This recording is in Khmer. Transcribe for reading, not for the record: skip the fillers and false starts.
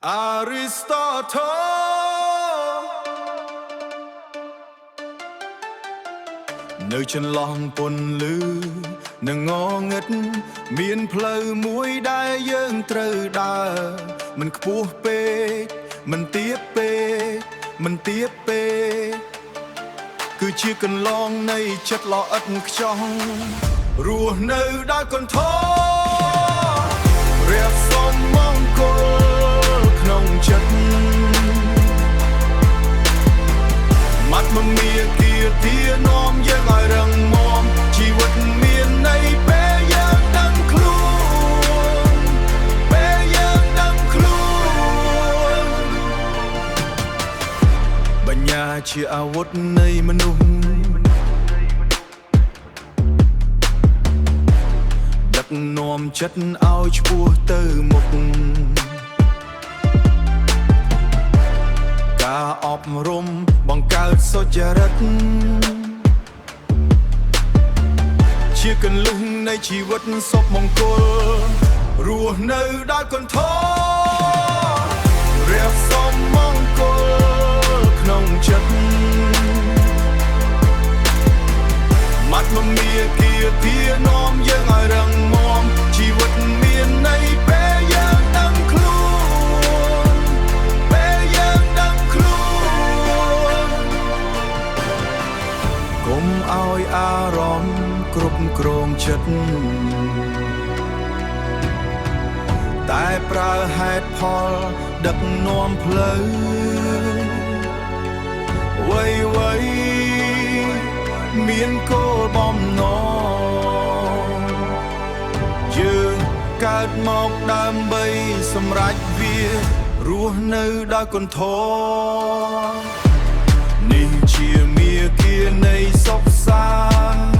Aristotle នៅចន្លោះពន្លឺនឹងងងឹតមានផ្លូវមួយដែលយើងត្រូវដើរមិនខ្ពស់ពេកមិនទាបពេកមិនទាបពេកគឺជាកន្លងនៃចិត្តល្អឥតខ្ចោះរស់នៅដោយកន្ធរះសូមមង្គលក្នុងចិត្តមាត់មមាគាធានាំយើងឲ្យរឹងមាំជីវិតមានន័យពេលយើងដឹងខ្លួនពេលយើងដឹងខ្លួនបញ្ញាជាអាវុធនៃមនុស្សដឹកនាំចិត្តឲ្យឆ្ពោះទៅមុខការអប់រំបង្កើតសុចរិតជាគន្លឹះនៃជីវិតសុខមង្គលរស់នៅដោយកន្ធរះសូមមង្គលក្នុងចិត្តមាត់មមាគាធានាំយើងឲ្យរឹងមាំជីវិតមានន័យពេលយើងដឹងខ្លួនពេលយើងដឹងខ្លួនកុំឲ្យអារម្មណ៍គ្រប់គ្រងចិត្តតែប្រើហេតុផលដឹកនាំផ្លូវវ័យមានគោលបំណងយើងកើតមកដើម្បីសម្រេចវារស់នៅដោយកន្ធរនេះជាមាគានៃសុខសាន្ត